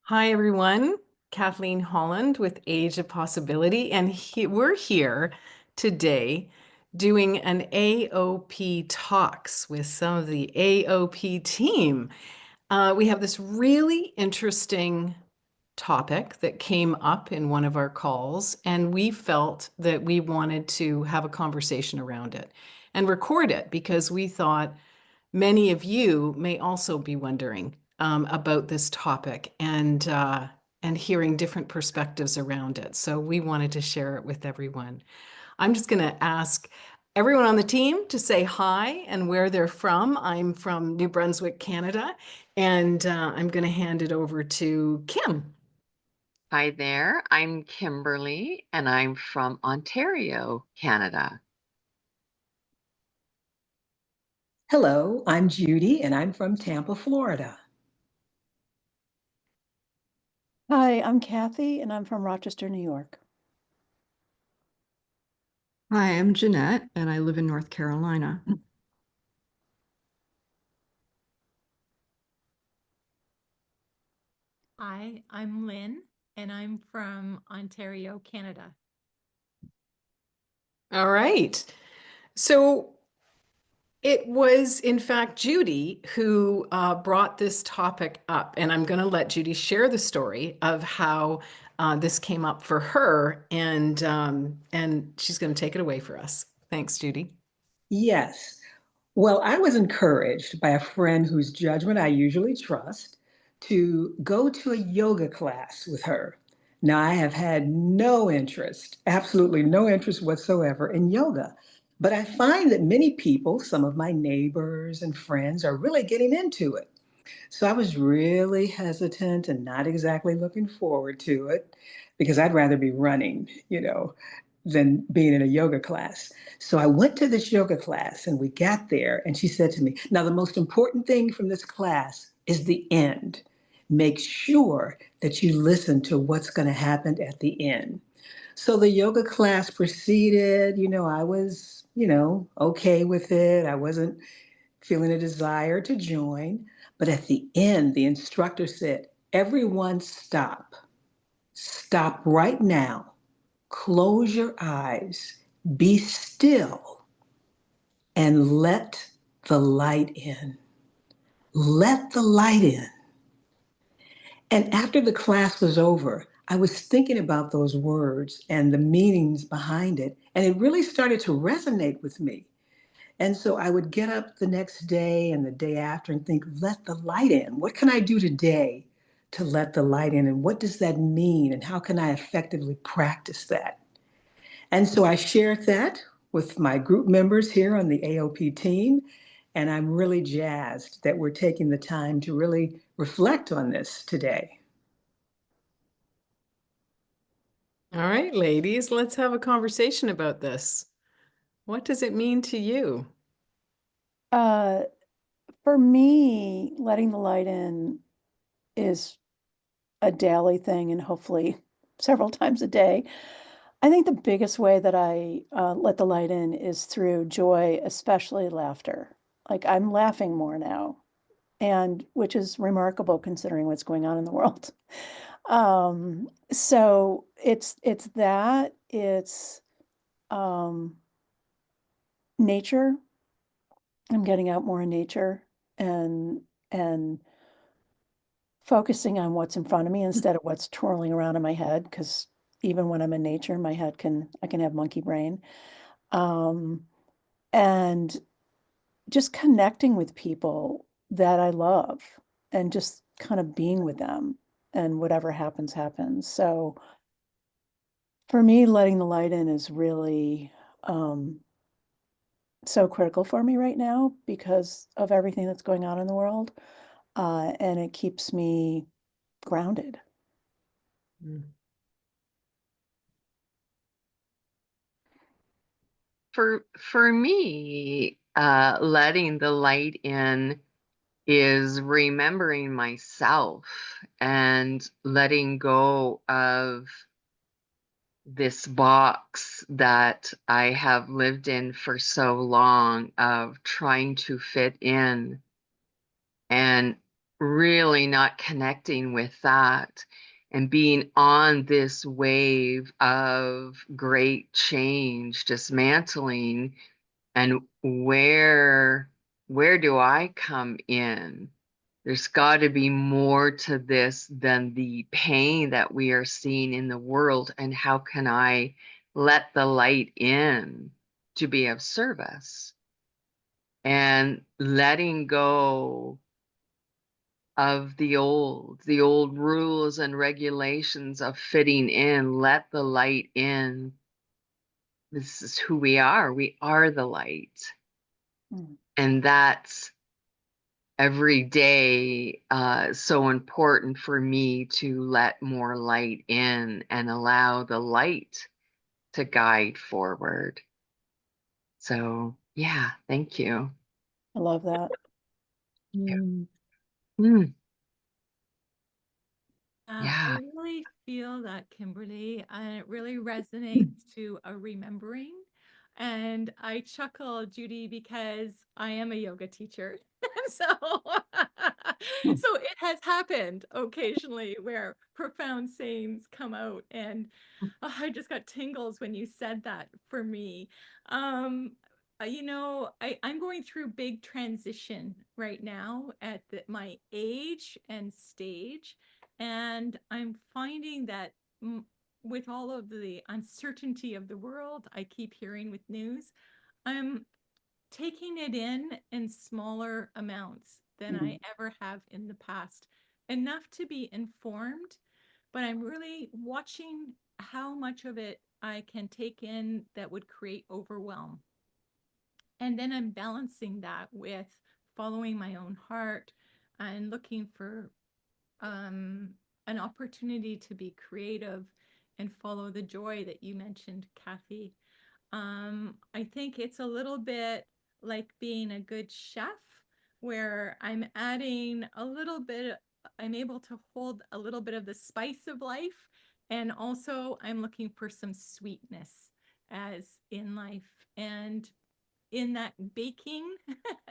Hi, everyone. Kathleen Holland with Age of Possibility, and we're here today doing an AoP Talks with some of the AoP team. We have this really interesting topic that came up in one of our calls, and we felt that we wanted to have a conversation around it and record it because we thought many of you may also be wondering about this topic and hearing different perspectives around it. So we wanted to share it with everyone. I'm just going to ask everyone on the team to say hi and where they're from. I'm from New Brunswick, Canada, and I'm going to hand it over to Kim. Hi there, I'm Kimberly and I'm from Ontario, Canada. Hello, I'm Judy and I'm from Tampa, Florida. Hi, I'm Kathy and I'm from Rochester, New York. Hi, I'm Jeanette and I live in North Carolina. Hi, I'm Lynn and I'm from Ontario, Canada. All right. So it was, in fact, Judy who brought this topic up, and I'm going to let Judy share the story of how this came up for her, and she's going to take it away for us. Thanks, Judy. Yes. Well, I was encouraged by a friend whose judgment I usually trust to go to a yoga class with her. Now, I have had no interest, absolutely no interest whatsoever in yoga, but I find that many people, some of my neighbors and friends, are really getting into it. So I was really hesitant and not exactly looking forward to it because I'd rather be running, than being in a yoga class. So I went to this yoga class and we got there and she said to me, "Now, the most important thing from this class is the end. Make sure that you listen to what's going to happen at the end." So the yoga class proceeded. I was, okay with it. I wasn't feeling a desire to join. But at the end, the instructor said, "Everyone stop. Stop right now. Close your eyes. Be still and let the light in. Let the light in." And after the class was over, I was thinking about those words and the meanings behind it. And it really started to resonate with me. And so I would get up the next day and the day after and think, let the light in. What can I do today to let the light in? And what does that mean? And how can I effectively practice that? And so I shared that with my group members here on the AOP team. And I'm really jazzed that we're taking the time to really reflect on this today. All right, ladies, let's have a conversation about this. What does it mean to you? Uh, for me, letting the light in is a daily thing and hopefully several times a day. I think the biggest way that I let the light in is through joy, especially laughter. Like I'm laughing more now, and which is remarkable considering what's going on in the world. So it's that, it's um, nature. I'm getting out more in nature and focusing on what's in front of me instead of what's twirling around in my head. Because even when I'm in nature, my head I can have monkey brain. Um, and just connecting with people that I love and just kind of being with them and whatever happens, happens. So for me, letting the light in is really so critical for me right now because of everything that's going on in the world. And it keeps me grounded. Mm. For me, letting the light in is remembering myself and letting go of this box that I have lived in for so long of trying to fit in and really not connecting with that and being on this wave of great change, dismantling, and where do I come in? There's got to be more to this than the pain that we are seeing in the world, and how can I let the light in to be of service? And letting go of the old rules and regulations of fitting in, let the light in. This is who we are. We are the light. Mm. And that's every day so important for me to let more light in and allow the light to guide forward. So, yeah, thank you. I love that. Mm, I yeah. really feel that, Kimberly, and it really resonates to a remembering. And I chuckle, Judy, because I am a yoga teacher. And so, so it has happened occasionally where profound sayings come out. And I just got tingles when you said that for me. I'm going through big transition right now at my age and stage. And I'm finding that with all of the uncertainty of the world, I keep hearing with news, I'm taking it in smaller amounts than I ever have in the past, enough to be informed, but I'm really watching how much of it I can take in that would create overwhelm. And then I'm balancing that with following my own heart and looking for um, an opportunity to be creative and follow the joy that you mentioned, Kathy. I think it's a little bit like being a good chef, where I'm adding a little bit, I'm able to hold a little bit of the spice of life. And also, I'm looking for some sweetness as in life. And in that baking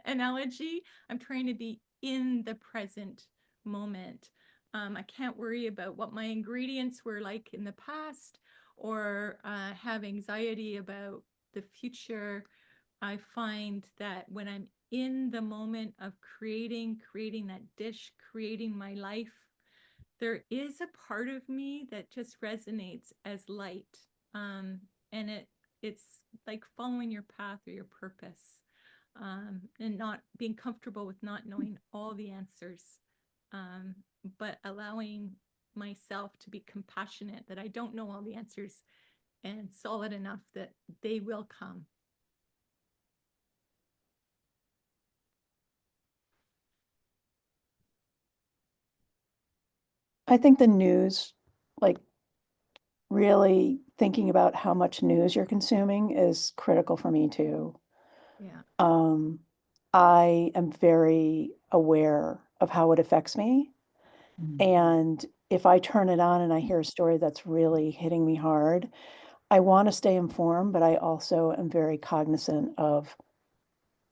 analogy, I'm trying to be in the present moment. I can't worry about what my ingredients were like in the past or have anxiety about the future. I find that when I'm in the moment of creating that dish, creating my life, there is a part of me that just resonates as light. And it's like following your path or your purpose, and not being comfortable with not knowing all the answers, um, but allowing myself to be compassionate that I don't know all the answers and solid enough that they will come. I think the news, like really thinking about how much news you're consuming is critical for me too. Yeah. Um, I am very aware of how it affects me. And if I turn it on and I hear a story that's really hitting me hard, I want to stay informed, but I also am very cognizant of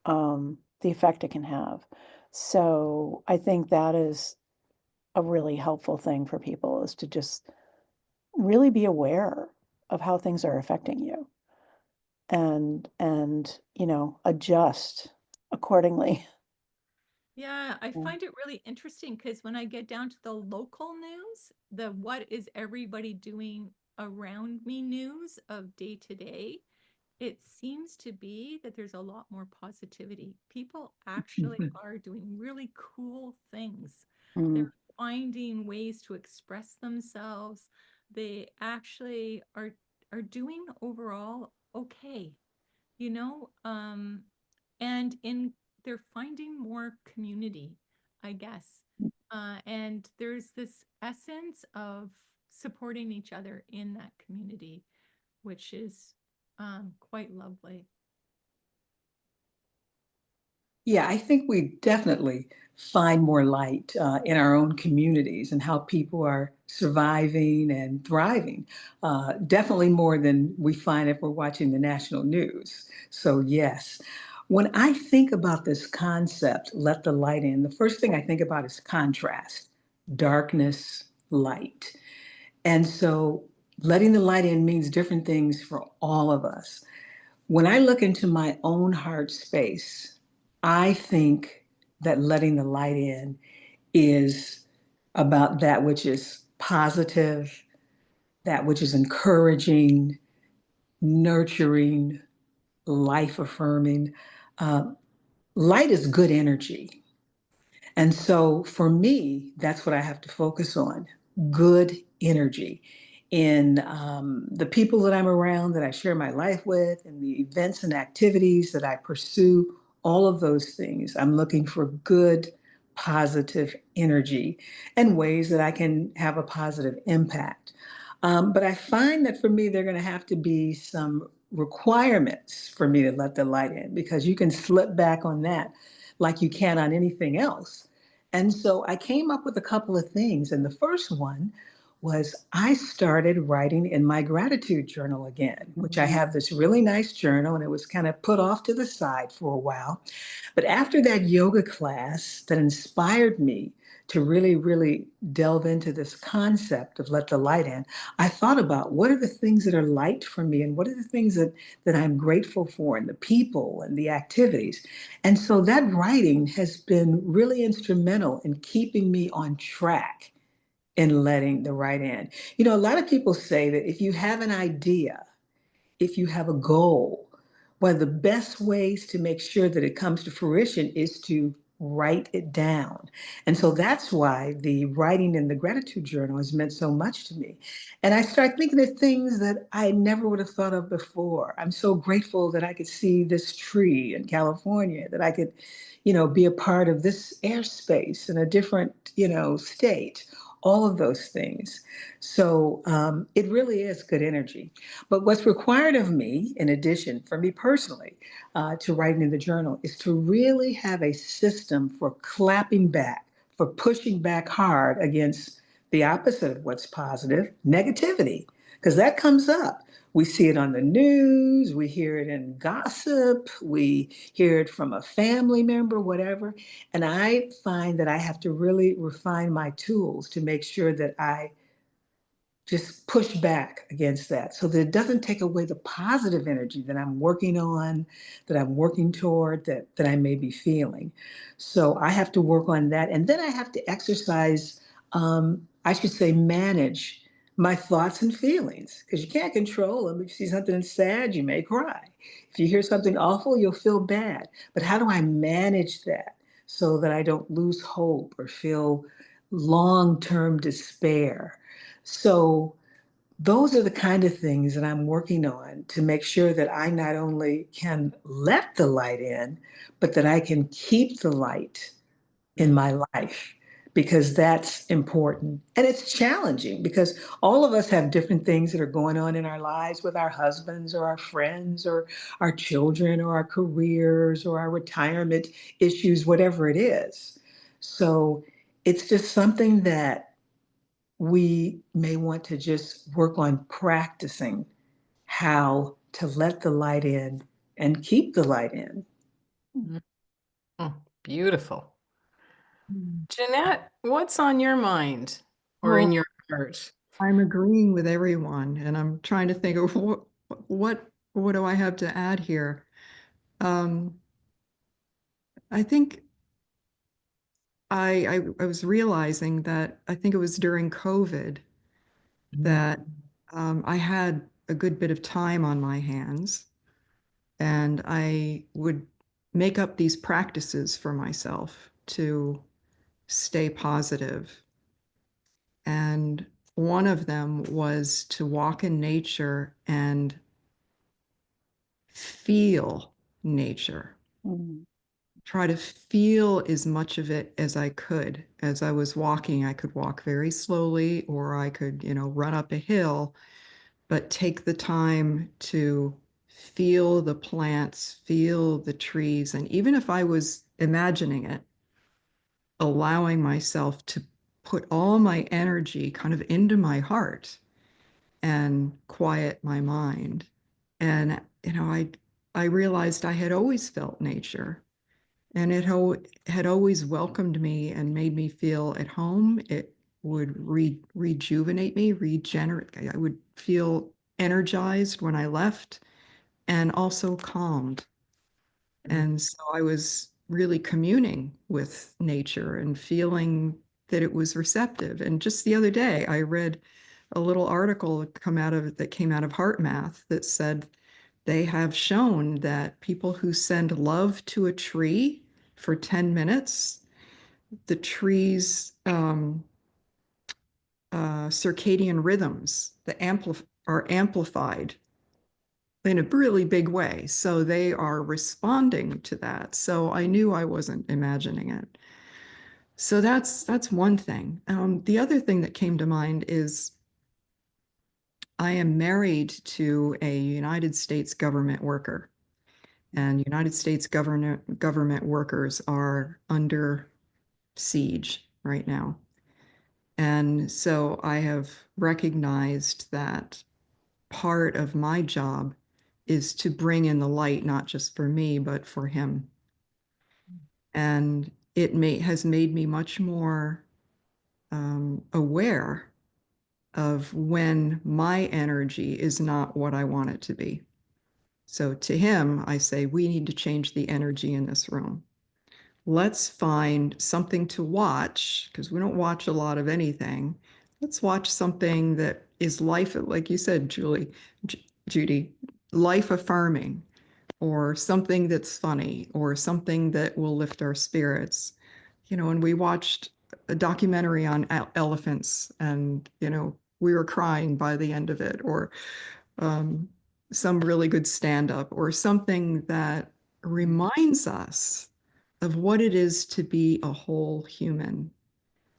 the effect it can have. So I think that is a really helpful thing for people, is to just really be aware of how things are affecting you and adjust accordingly. Yeah, I find it really interesting because when I get down to the local news, the what is everybody doing around me news of day to day, it seems to be that there's a lot more positivity. People actually are doing really cool things. Mm, They're finding ways to express themselves. They actually are doing overall okay, you know, and in they're finding more community, I guess. And there's this essence of supporting each other in that community, which is quite lovely. Yeah, I think we definitely find more light in our own communities and how people are surviving and thriving. Definitely more than we find if we're watching the national news. So, yes. When I think about this concept, let the light in, the first thing I think about is contrast, darkness, light. And so letting the light in means different things for all of us. When I look into my own heart space, I think that letting the light in is about that which is positive, that which is encouraging, nurturing, life affirming. Uh, Light is good energy. And so for me, that's what I have to focus on, good energy in the people that I'm around, that I share my life with, and the events and activities that I pursue, all of those things. I'm looking for good, positive energy and ways that I can have a positive impact. But I find that for me, there are going to have to be some requirements for me to let the light in because you can slip back on that like you can on anything else. And so I came up with a couple of things. And the first one was I started writing in my gratitude journal again, which I have this really nice journal and it was kind of put off to the side for a while. But after that yoga class that inspired me to really, really delve into this concept of let the light in, I thought about what are the things that are light for me and what are the things that I'm grateful for and the people and the activities. And so that writing has been really instrumental in keeping me on track in letting the right in. You know, a lot of people say that if you have an idea, if you have a goal, one of the best ways to make sure that it comes to fruition is to write it down. And so that's why the writing in the gratitude journal has meant so much to me. And I start thinking of things that I never would have thought of before. I'm so grateful that I could see this tree in California, that I could, be a part of this airspace in a different, state, all of those things. So it really is good energy. But what's required of me, in addition, for me personally, to writing in the journal, is to really have a system for clapping back, for pushing back hard against the opposite of what's positive, negativity, because that comes up. We see it on the news, we hear it in gossip, we hear it from a family member, whatever. And I find that I have to really refine my tools to make sure that I just push back against that so that it doesn't take away the positive energy that I'm working on, that I'm working toward, that I may be feeling. So I have to work on that. And then I have to exercise, I should say, manage my thoughts and feelings because you can't control them. If you see something sad, you may cry. If you hear something awful, you'll feel bad. But how do I manage that so that I don't lose hope or feel long-term despair? So those are the kind of things that I'm working on to make sure that I not only can let the light in, but that I can keep the light in my life because that's important. And it's challenging because all of us have different things that are going on in our lives with our husbands or our friends or our children or our careers or our retirement issues, whatever it is. So it's just something that we may want to just work on practicing how to let the light in and keep the light in. Mm. Oh, beautiful. Mm. Jeanette, what's on your mind or in Well, your heart? I'm agreeing with everyone, and I'm trying to think of what do I have to add here? Um, I think I was realizing that I think it was during COVID that I had a good bit of time on my hands, and I would make up these practices for myself to stay positive. And one of them was to walk in nature and feel nature. Mm. Try to feel as much of it as I could. As I was walking, I could walk very slowly or I could, run up a hill, but take the time to feel the plants, feel the trees. And even if I was imagining it, allowing myself to put all my energy kind of into my heart and quiet my mind. And, I realized I had always felt nature, and it had always welcomed me and made me feel at home. It would rejuvenate me, regenerate. I would feel energized when I left and also calmed. And so I was really communing with nature and feeling that it was receptive. And just the other day, I read a little article that came out of Heart Math that said they have shown that people who send love to a tree for 10 minutes, the tree's circadian rhythms are amplified in a really big way. So they are responding to that. So I knew I wasn't imagining it. So that's one thing. The other thing that came to mind is I am married to a United States government worker, and United States government workers are under siege right now. And so I have recognized that part of my job is to bring in the light, not just for me, but for him. And has made me much more aware of when my energy is not what I want it to be. So to him, I say, we need to change the energy in this room. Let's find something to watch because we don't watch a lot of anything. Let's watch something that is life, like you said, Judy, life affirming, or something that's funny, or something that will lift our spirits. And we watched a documentary on elephants, and we were crying by the end of it, or um, some really good stand up, or something that reminds us of what it is to be a whole human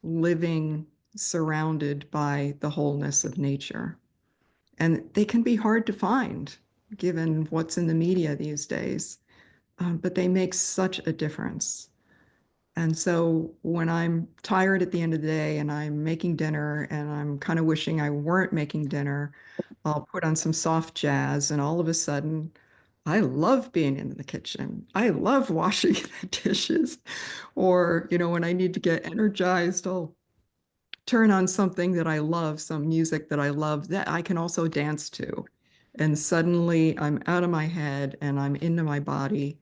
living surrounded by the wholeness of nature. And they can be hard to find given what's in the media these days, but they make such a difference. And so when I'm tired at the end of the day and I'm making dinner and I'm kind of wishing I weren't making dinner, I'll put on some soft jazz, and all of a sudden, I love being in the kitchen. I love washing the dishes. Or, when I need to get energized, I'll turn on something that I love, some music that I love that I can also dance to. And suddenly I'm out of my head and I'm into my body.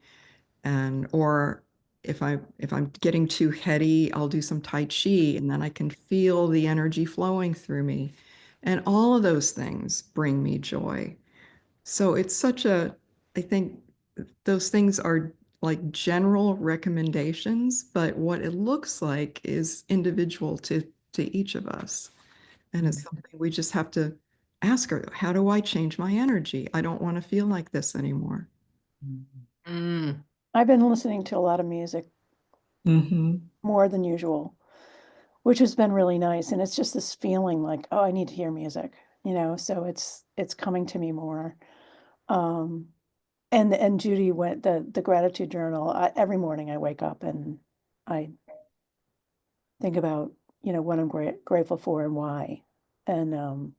And or if I'm getting too heady, I'll do some Tai Chi, and then I can feel the energy flowing through me. And all of those things bring me joy. So it's I think those things are like general recommendations, but what it looks like is individual to each of us. And it's something we just have to ask her, how do I change my energy? I don't want to feel like this anymore. Mm. I've been listening to a lot of music Mm-hmm. more than usual, which has been really nice. And it's just this feeling like, oh, I need to hear music, so it's coming to me more. Um, and Judy went the gratitude journal. Every morning I wake up and I think about, what I'm grateful for and why. And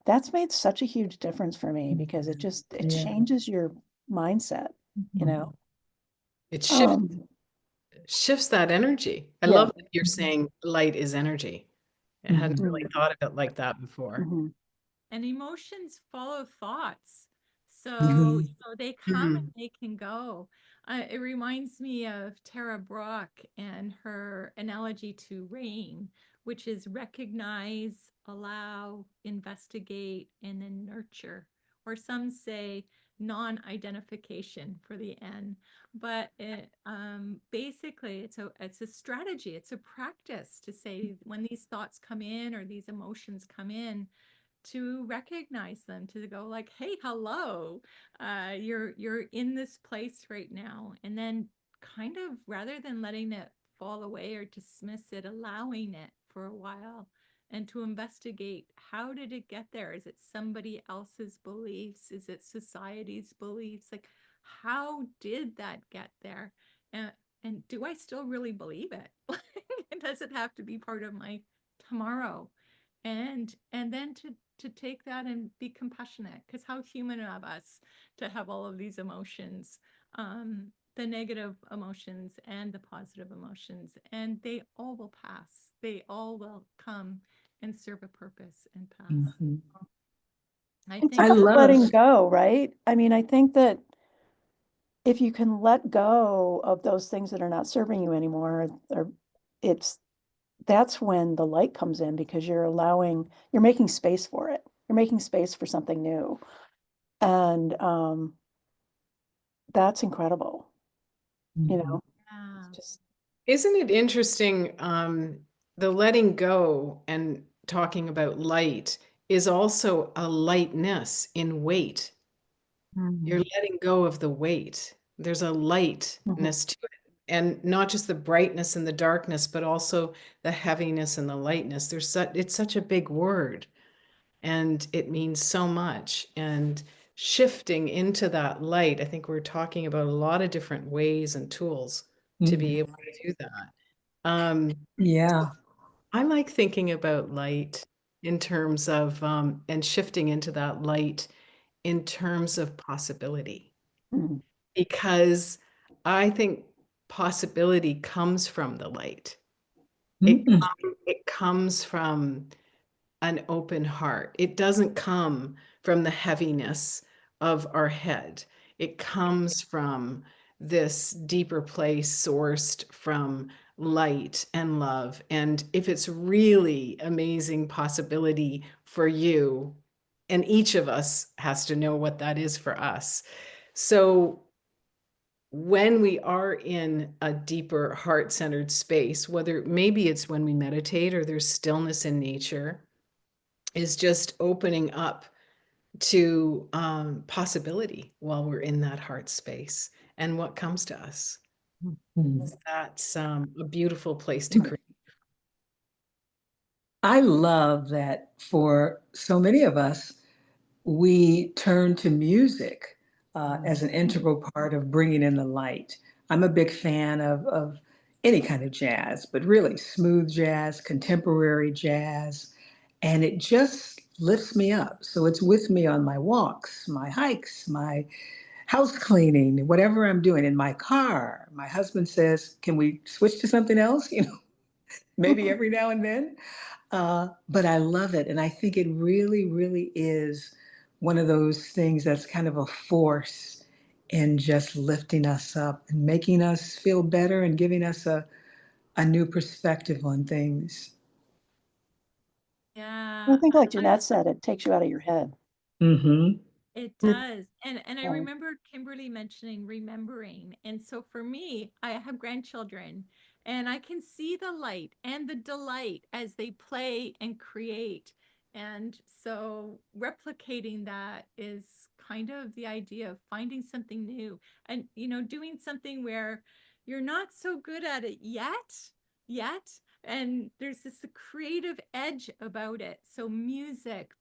that's made such a huge difference for me because it Yeah. changes your mindset, you know. It Um, shifts that energy. I yeah. love that you're saying light is energy. I hadn't really Mhm, thought of it like that before. mhm, And emotions follow thoughts. So Mhm. so they come and Mhm. they can go. It reminds me of Tara Brach and her analogy to rain, which is recognize, allow, investigate, and then nurture. Or some say non-identification for the N. But basically, it's a strategy. It's a practice to say when these thoughts come in or these emotions come in, to recognize them, to go like, hey, hello, you're in this place right now, and then kind of, rather than letting it fall away or dismiss it, allowing it for a while, and to investigate, how did it get there? Is it somebody else's beliefs? Is it society's beliefs? Like, how did that get there? And do I still really believe it? Does it have to be part of my tomorrow? And then to take that and be compassionate, because how human of us to have all of these emotions, the negative emotions and the positive emotions, and they all will pass. They all will come and serve a purpose and pass. Mhm. I It's think I about letting love. go, right? I mean, I think that if you can let go of those things that are not serving you anymore, or it's that's when the light comes in, because you're making space for it. You're making space for something new. And that's incredible. You Mhm. know, yeah. it's just Isn't it interesting? The letting go and talking about light is also a lightness in weight. You're letting go of the weight. There's a mhm, lightness to it. And not just the brightness and the darkness, but also the heaviness and the lightness. It's such a big word, and it means so much. And shifting into that light, I think we're talking about a lot of different ways and tools to Mhm. be able to do that. Um, Yeah. I like thinking about light in terms of, and shifting into that light in terms of possibility, mhm, because I think possibility comes from the light. It, Mhm. it comes from an open heart. It doesn't come from the heaviness of our head. It comes from this deeper place sourced from light and love. And if it's really amazing possibility for you, and each of us has to know what that is for us. So when we are in a deeper heart-centered space, whether maybe it's when we meditate or there's stillness in nature, is just opening up to possibility while we're in that heart space and what comes to us. Mhm. That's a beautiful place to create. I love that for so many of us, we turn to music as an mhm, integral part of bringing in the light. I'm a big fan of any kind of jazz, but really smooth jazz, contemporary jazz, and it just lifts me up. So it's with me on my walks, my hikes, my house cleaning, whatever I'm doing in my car. My husband says, "Can we switch to something else?" Maybe every now and then. But I love it. And I think it really, really is one of those things that's kind of a force in just lifting us up and making us feel better and giving us a new perspective on things. I Yeah, think, like Jeanette said, it takes you out of your head. Mm-hmm. it It- does. And I yeah. remember Kimberly mentioning remembering. And so for me, I have grandchildren, and I can see the light and the delight as they play and create. And so replicating that is kind of the idea of finding something new, and doing something where you're not so good at it yet, and there's this creative edge about it. So music,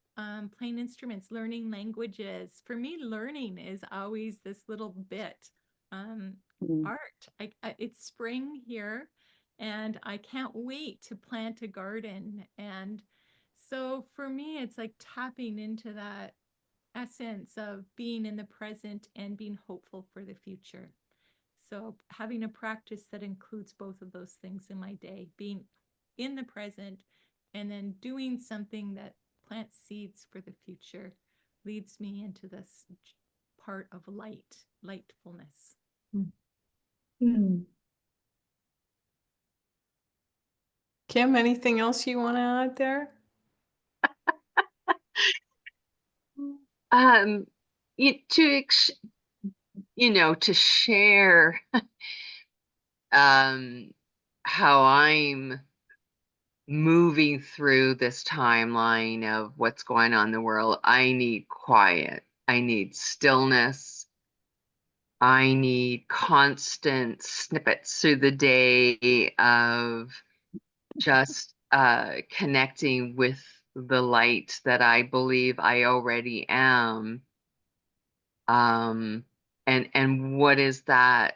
playing instruments, learning languages. For me, learning is always this little bit. Um, Mm, art. It's spring here, and I can't wait to plant a garden. And so for me, it's like tapping into that essence of being in the present and being hopeful for the future. So having a practice that includes both of those things in my day, being in the present and then doing something that plants seeds for the future, leads me into this part of lightfulness. Mm. Kim, anything else you want to add there? Um, to share um how I'm moving through this timeline of what's going on in the world. I need quiet. I need stillness. I need constant snippets through the day of just connecting with the light that I believe I already am. Um, and what is that?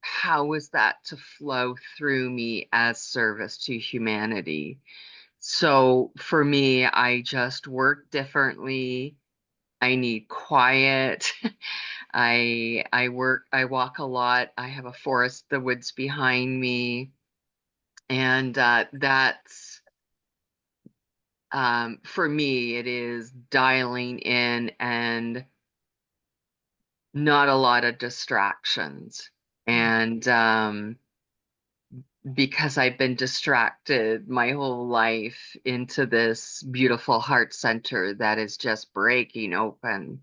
How is that to flow through me as service to humanity? So for me, I just work differently. I need quiet. I walk a lot. I have a forest, the woods behind me. And that's for me, it is dialing in and not a lot of distractions. And because I've been distracted my whole life into this beautiful heart center that is just breaking open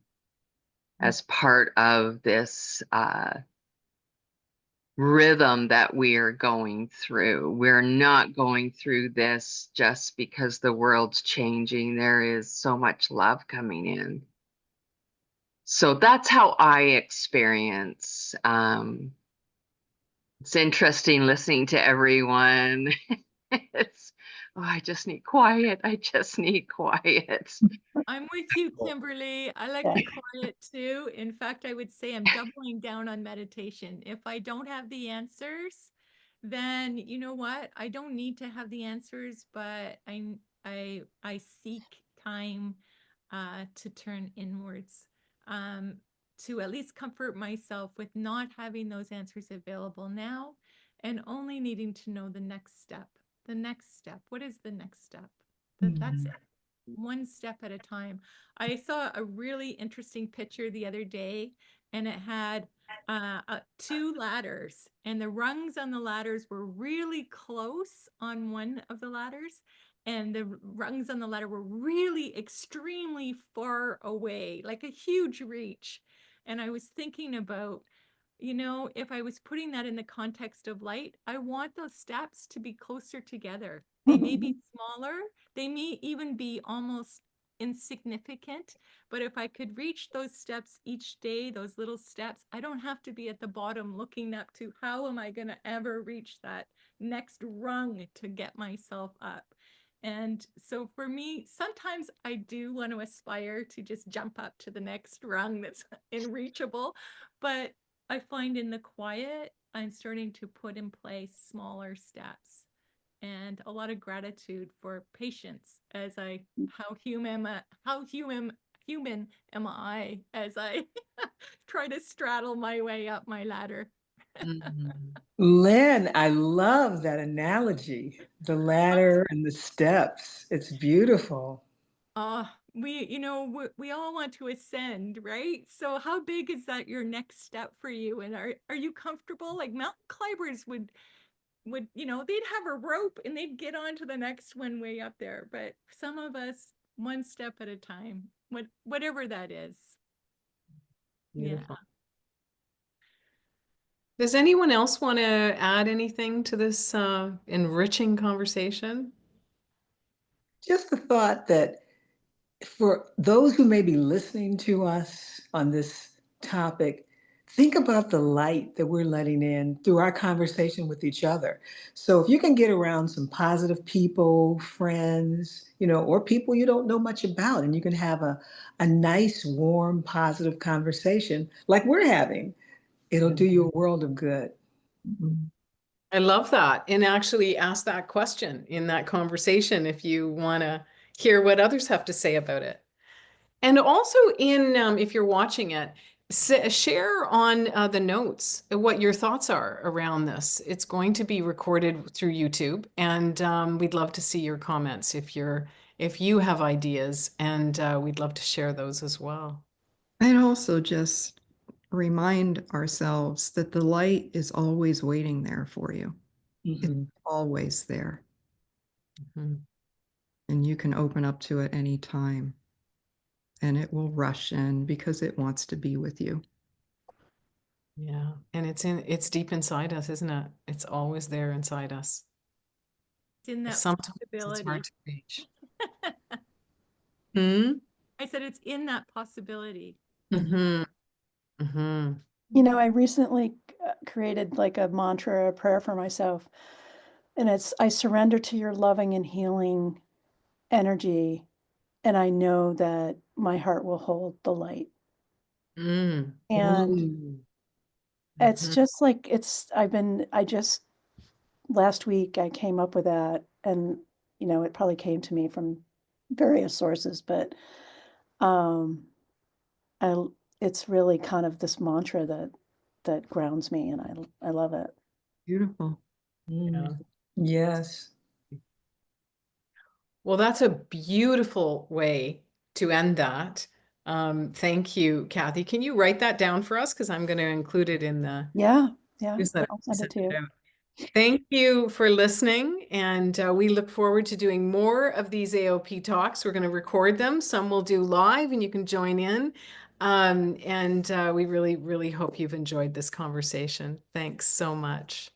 as part of this rhythm that we are going through. We're not going through this just because the world's changing. There is so much love coming in. So that's how I experience. It's interesting listening to everyone. It's, oh, I just need quiet. I just need quiet. I'm with you, Kimberly. I like Yeah. the quiet too. In fact, I would say I'm doubling down on meditation. If I don't have the answers, then you know what? I don't need to have the answers, but I seek time to turn inwards, um, to at least comfort myself with not having those answers available now and only needing to know the next step. The next step. What is the next step? That's it, one step at a time. I saw a really interesting picture the other day, and it had two ladders, and the rungs on the ladders were really close on one of the ladders, and the rungs on the ladder were really extremely far away, like a huge reach. And I was thinking about, if I was putting that in the context of light, I want those steps to be closer together. They may be smaller, they may even be almost insignificant, but if I could reach those steps each day, those little steps, I don't have to be at the bottom looking up to how am I going to ever reach that next rung to get myself up. And so for me, sometimes I do want to aspire to just jump up to the next rung that's unreachable, but I find in the quiet, I'm starting to put in place smaller steps, and a lot of gratitude for patience as how human am I as I try to straddle my way up my ladder. Mhm. Lynn, I love that analogy, the ladder and the steps. It's beautiful. We all want to ascend, right? So how big is that your next step for you? And are you comfortable? Like mountain climbers would they'd have a rope and they'd get on to the next one way up there, but some of us one step at a time, whatever that is. Yeah. Beautiful. Does anyone else want to add anything to this enriching conversation? Just the thought that for those who may be listening to us on this topic, think about the light that we're letting in through our conversation with each other. So if you can get around some positive people, friends, or people you don't know much about, and you can have a nice, warm, positive conversation like we're having, it'll do you a world of good. I love that. And actually ask that question in that conversation if you want to hear what others have to say about it. And also if you're watching it, share on the notes what your thoughts are around this. It's going to be recorded through YouTube, and we'd love to see your comments if you have ideas, and we'd love to share those as well. I'd also just remind ourselves that the light is always waiting there for you. It's Mhm. always there, Mhm. and you can open up to it any time, and it will rush in because it wants to be with you. Yeah, and it's deep inside us, isn't it? It's always there inside us. It's in that Sometimes it's hard possibility. to reach. Hmm? I said it's in that possibility. Mm-hmm. Mm-hmm. I recently created like a mantra, a prayer for myself, and it's I surrender to your loving and healing energy, and I know that my heart will hold the light. Mm. And Ooh. it's Mhm. just like last week I came up with that, and you know, it probably came to me from various sources, but um, it's really kind of this mantra that grounds me, and I love it. Beautiful. Yeah. Yes. Well, that's a beautiful way to end that. Thank you, Kathy. Can you write that down for us? Because I'm going to include it in the Yeah, newsletter. I'll send it to you. Thank you for listening, and we look forward to doing more of these AoP talks. We're going to record them. Some we'll do live, and you can join in. And we really, really hope you've enjoyed this conversation. Thanks so much.